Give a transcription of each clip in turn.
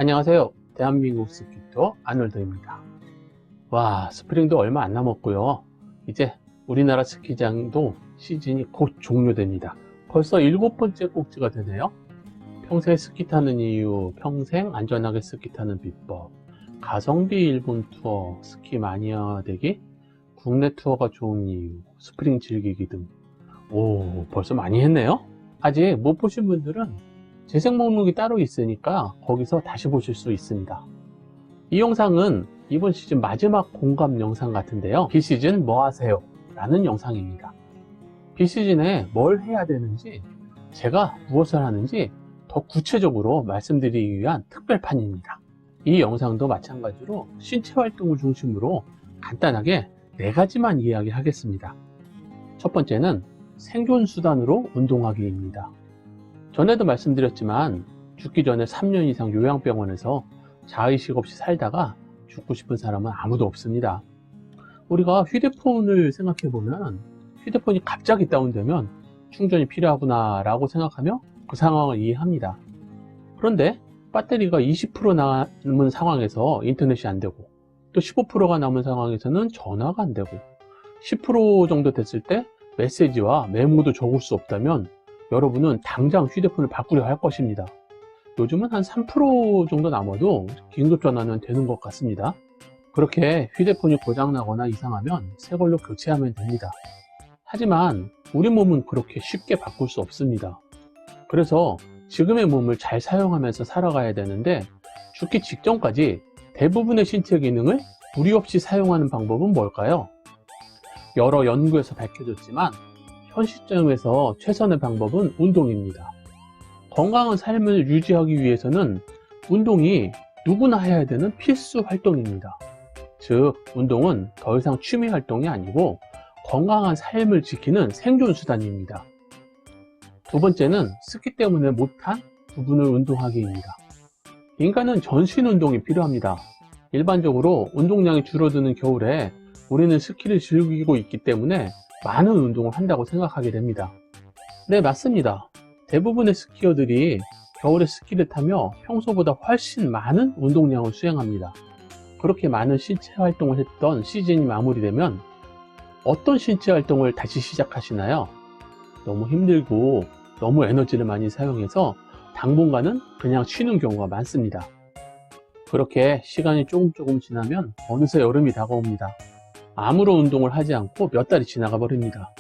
안녕하세요. 대한민국 스키터 아놀드입니다. 와, 스프링도 얼마 안 남았고요. 이제 우리나라 스키장도 시즌이 곧 종료됩니다. 벌써 7번째 꼭지가 되네요. 평생 스키 타는 이유, 평생 안전하게 스키 타는 비법, 가성비 일본 투어, 스키 마니아 되기, 국내 투어가 좋은 이유, 스프링 즐기기 등. 오, 벌써 많이 했네요. 아직 못 보신 분들은 재생 목록이 따로 있으니까 거기서 다시 보실 수 있습니다. 이 영상은 이번 시즌 마지막 공감 영상 같은데요. 비시즌 뭐 하세요? 라는 영상입니다. 비시즌에 뭘 해야 되는지, 제가 무엇을 하는지 더 구체적으로 말씀드리기 위한 특별판입니다. 이 영상도 마찬가지로 신체 활동을 중심으로 간단하게 4가지만 이야기하겠습니다. 첫 번째는 생존 수단으로 운동하기입니다. 전에도 말씀드렸지만 죽기 전에 3년 이상 요양병원에서 자의식 없이 살다가 죽고 싶은 사람은 아무도 없습니다. 우리가 휴대폰을 생각해보면 휴대폰이 갑자기 다운되면 충전이 필요하구나 라고 생각하며 그 상황을 이해합니다. 그런데 배터리가 20% 남은 상황에서 인터넷이 안 되고 또 15%가 남은 상황에서는 전화가 안 되고 10% 정도 됐을 때 메시지와 메모도 적을 수 없다면 여러분은 당장 휴대폰을 바꾸려 할 것입니다. 요즘은 한 3% 정도 남아도 긴급전화는 되는 것 같습니다. 그렇게 휴대폰이 고장나거나 이상하면 새 걸로 교체하면 됩니다. 하지만 우리 몸은 그렇게 쉽게 바꿀 수 없습니다. 그래서 지금의 몸을 잘 사용하면서 살아가야 되는데 죽기 직전까지 대부분의 신체 기능을 무리 없이 사용하는 방법은 뭘까요? 여러 연구에서 밝혀졌지만 현 시점에서 최선의 방법은 운동입니다. 건강한 삶을 유지하기 위해서는 운동이 누구나 해야 되는 필수 활동입니다. 즉, 운동은 더 이상 취미 활동이 아니고 건강한 삶을 지키는 생존 수단입니다. 두 번째는 스키 때문에 못한 부분을 운동하기입니다. 인간은 전신 운동이 필요합니다. 일반적으로 운동량이 줄어드는 겨울에 우리는 스키를 즐기고 있기 때문에 많은 운동을 한다고 생각하게 됩니다. 네, 맞습니다. 대부분의 스키어들이 겨울에 스키를 타며 평소보다 훨씬 많은 운동량을 수행합니다. 그렇게 많은 신체 활동을 했던 시즌이 마무리되면 어떤 신체 활동을 다시 시작하시나요? 너무 힘들고 너무 에너지를 많이 사용해서 당분간은 그냥 쉬는 경우가 많습니다. 그렇게 시간이 조금 지나면 어느새 여름이 다가옵니다. 아무런 운동을 하지 않고 몇 달이 지나가 버립니다.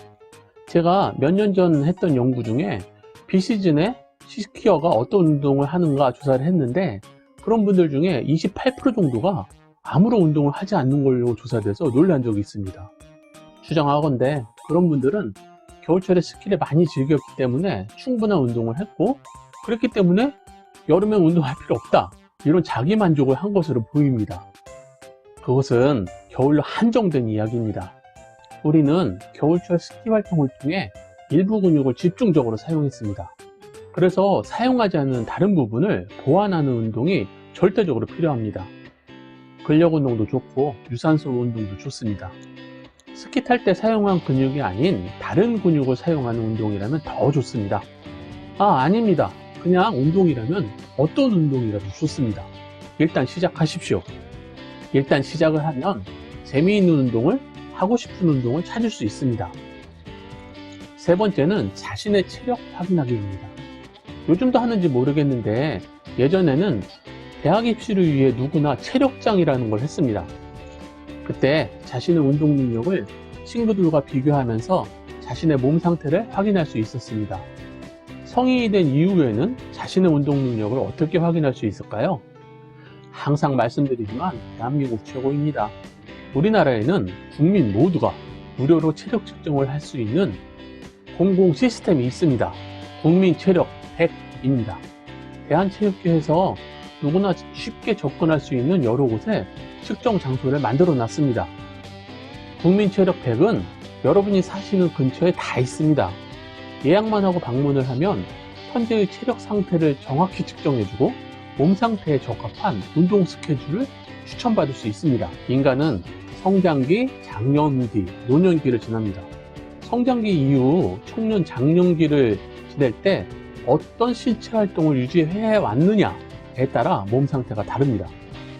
제가 몇 년 전 했던 연구 중에 비시즌에 스키어가 어떤 운동을 하는가 조사를 했는데 그런 분들 중에 28% 정도가 아무런 운동을 하지 않는 걸로 조사돼서 놀란 적이 있습니다. 추정하건대 그런 분들은 겨울철에 스키를 많이 즐겼기 때문에 충분한 운동을 했고 그렇기 때문에 여름엔 운동할 필요 없다 이런 자기 만족을 한 것으로 보입니다. 그것은 겨울로 한정된 이야기입니다. 우리는 겨울철 스키 활동을 통해 일부 근육을 집중적으로 사용했습니다. 그래서 사용하지 않는 다른 부분을 보완하는 운동이 절대적으로 필요합니다. 근력 운동도 좋고 유산소 운동도 좋습니다. 스키 탈 때 사용한 근육이 아닌 다른 근육을 사용하는 운동이라면 더 좋습니다. 아닙니다. 그냥 운동이라면 어떤 운동이라도 좋습니다. 일단 시작하십시오. 일단 시작을 하면 재미있는 운동을, 하고 싶은 운동을 찾을 수 있습니다. 세 번째는 자신의 체력 확인하기입니다. 요즘도 하는지 모르겠는데 예전에는 대학 입시를 위해 누구나 체력장이라는 걸 했습니다. 그때 자신의 운동 능력을 친구들과 비교하면서 자신의 몸 상태를 확인할 수 있었습니다. 성인이 된 이후에는 자신의 운동 능력을 어떻게 확인할 수 있을까요? 항상 말씀드리지만 대한민국 최고입니다. 우리나라에는 국민 모두가 무료로 체력 측정을 할 수 있는 공공 시스템이 있습니다. 국민 체력 100입니다. 대한체육회에서 누구나 쉽게 접근할 수 있는 여러 곳에 측정 장소를 만들어 놨습니다. 국민 체력 100은 여러분이 사시는 근처에 다 있습니다. 예약만 하고 방문을 하면 현재의 체력 상태를 정확히 측정해주고 몸 상태에 적합한 운동 스케줄을 추천받을 수 있습니다. 인간은 성장기, 장년기, 노년기를 지납니다. 성장기 이후 청년, 장년기를 지낼 때 어떤 신체 활동을 유지해 왔느냐 따라 몸 상태가 다릅니다.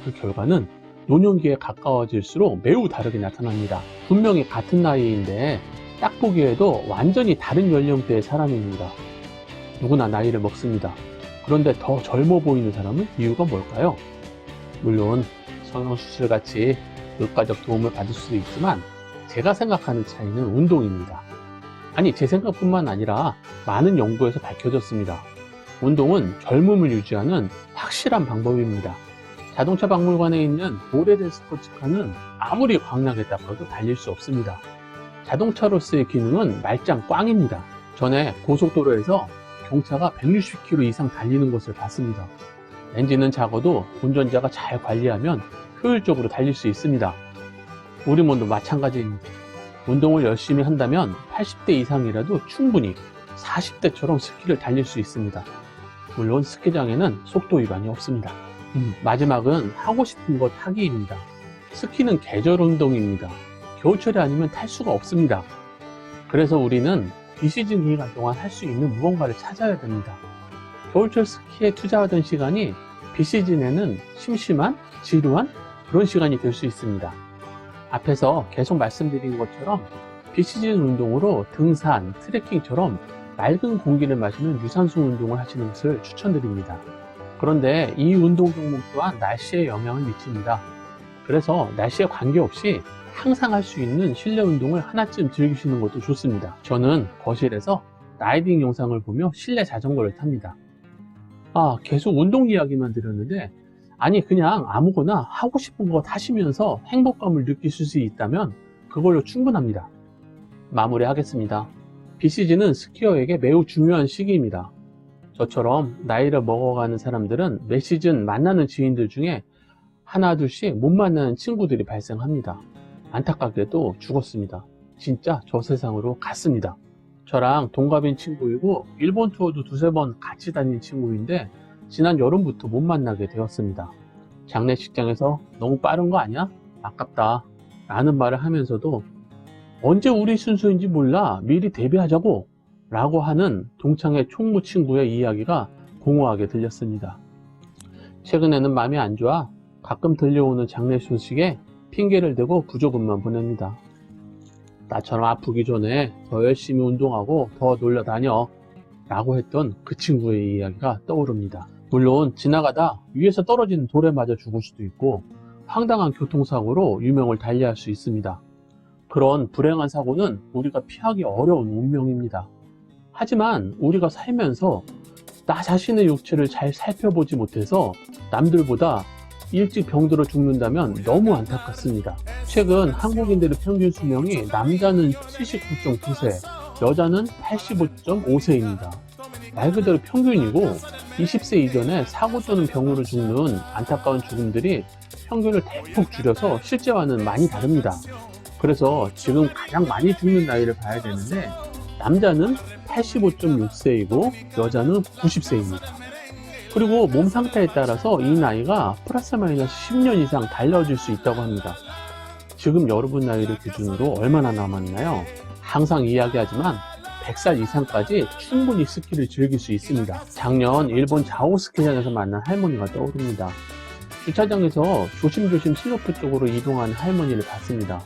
그 결과는 노년기에 가까워질수록 매우 다르게 나타납니다. 분명히 같은 나이인데 딱 보기에도 완전히 다른 연령대의 사람입니다. 누구나 나이를 먹습니다. 그런데 더 젊어 보이는 사람은 이유가 뭘까요? 물론 성형수술같이 의과적 도움을 받을 수도 있지만 제가 생각하는 차이는 운동입니다. 아니, 제 생각뿐만 아니라 많은 연구에서 밝혀졌습니다. 운동은 젊음을 유지하는 확실한 방법입니다. 자동차 박물관에 있는 오래된 스포츠카는 아무리 광나게 닦아도 달릴 수 없습니다. 자동차로서의 기능은 말짱 꽝입니다. 전에 고속도로에서 경차가 160km 이상 달리는 것을 봤습니다. 엔진은 작아도 운전자가 잘 관리하면 효율적으로 달릴 수 있습니다. 우리 몸도 마찬가지입니다. 운동을 열심히 한다면 80대 이상이라도 충분히 40대처럼 스키를 달릴 수 있습니다. 물론 스키장에는 속도 위반이 없습니다. 마지막은 하고 싶은 것 하기입니다. 스키는 계절 운동입니다. 겨울철이 아니면 탈 수가 없습니다. 그래서 우리는 비시즌 기간 동안 할 수 있는 무언가를 찾아야 됩니다. 겨울철 스키에 투자하던 시간이 비시즌에는 심심한, 지루한 그런 시간이 될 수 있습니다. 앞에서 계속 말씀드린 것처럼 비시즌 운동으로 등산, 트레킹처럼 맑은 공기를 마시는 유산소 운동을 하시는 것을 추천드립니다. 그런데 이 운동 종목 또한 날씨에 영향을 미칩니다. 그래서 날씨에 관계없이 항상 할 수 있는 실내 운동을 하나쯤 즐기시는 것도 좋습니다. 저는 거실에서 라이딩 영상을 보며 실내 자전거를 탑니다. 계속 운동 이야기만 드렸는데, 아니 그냥 아무거나 하고 싶은 것 하시면서 행복감을 느끼실 수 있다면 그걸로 충분합니다. 마무리하겠습니다. 비시즌은 스키어에게 매우 중요한 시기입니다. 저처럼 나이를 먹어가는 사람들은 매 시즌 만나는 지인들 중에 하나 둘씩 못 만나는 친구들이 발생합니다. 안타깝게도 죽었습니다. 진짜 저 세상으로 갔습니다. 저랑 동갑인 친구이고 일본 투어도 두세 번 같이 다닌 친구인데 지난 여름부터 못 만나게 되었습니다. 장례식장에서 너무 빠른 거 아니야? 아깝다 라는 말을 하면서도 언제 우리 순서인지 몰라 미리 대비하자고 라고 하는 동창의 총무 친구의 이야기가 공허하게 들렸습니다. 최근에는 마음이 안 좋아 가끔 들려오는 장례 소식에 핑계를 대고 부조금만 보냅니다. 나처럼 아프기 전에 더 열심히 운동하고 더 놀러 다녀 라고 했던 그 친구의 이야기가 떠오릅니다. 물론 지나가다 위에서 떨어지는 돌에 맞아 죽을 수도 있고 황당한 교통사고로 유명을 달리할 수 있습니다. 그런 불행한 사고는 우리가 피하기 어려운 운명입니다. 하지만 우리가 살면서 나 자신의 육체를 잘 살펴보지 못해서 남들보다 일찍 병들어 죽는다면 너무 안타깝습니다. 최근 한국인들의 평균 수명이 남자는 79.9세, 여자는 85.5세입니다. 말 그대로 평균이고 20세 이전에 사고 또는 병으로 죽는 안타까운 죽음들이 평균을 대폭 줄여서 실제와는 많이 다릅니다. 그래서 지금 가장 많이 죽는 나이를 봐야 되는데 남자는 85.6세이고 여자는 90세입니다. 그리고 몸 상태에 따라서 이 나이가 플러스 마이너스 10년 이상 달라질 수 있다고 합니다. 지금 여러분 나이를 기준으로 얼마나 남았나요? 항상 이야기하지만 100살 이상까지 충분히 스키를 즐길 수 있습니다. 작년 일본 자오 스키장에서 만난 할머니가 떠오릅니다. 주차장에서 조심조심 슬로프 쪽으로 이동하는 할머니를 봤습니다.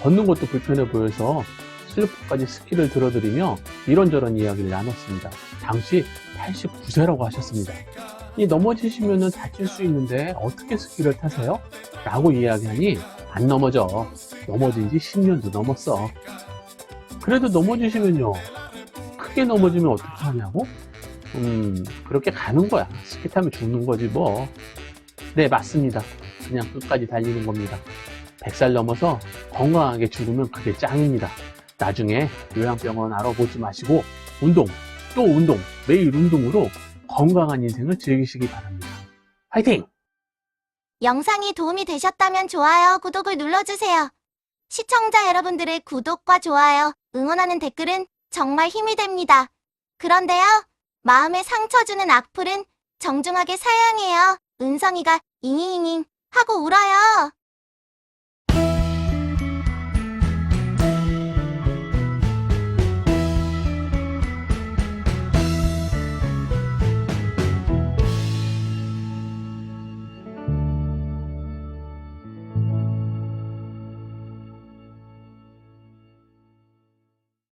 걷는 것도 불편해 보여서 슬로프까지 스키를 들어드리며 이런저런 이야기를 나눴습니다. 당시 89세라고 하셨습니다. 넘어지시면 다칠 수 있는데 어떻게 스키를 타세요? 라고 이야기하니 안 넘어져. 넘어진 지 10년도 넘었어. 그래도 넘어지시면요. 크게 넘어지면 어떻게 하냐고? 그렇게 가는 거야. 스키 타면 죽는 거지 뭐. 네, 맞습니다. 그냥 끝까지 달리는 겁니다. 100살 넘어서 건강하게 죽으면 그게 짱입니다. 나중에 요양병원 알아보지 마시고 운동, 또 운동, 매일 운동으로 건강한 인생을 즐기시기 바랍니다. 화이팅! 영상이 도움이 되셨다면 좋아요, 구독을 눌러주세요. 시청자 여러분들의 구독과 좋아요, 응원하는 댓글은 정말 힘이 됩니다. 그런데요, 마음에 상처 주는 악플은 정중하게 사양해요. 은성이가 잉잉잉 하고 울어요.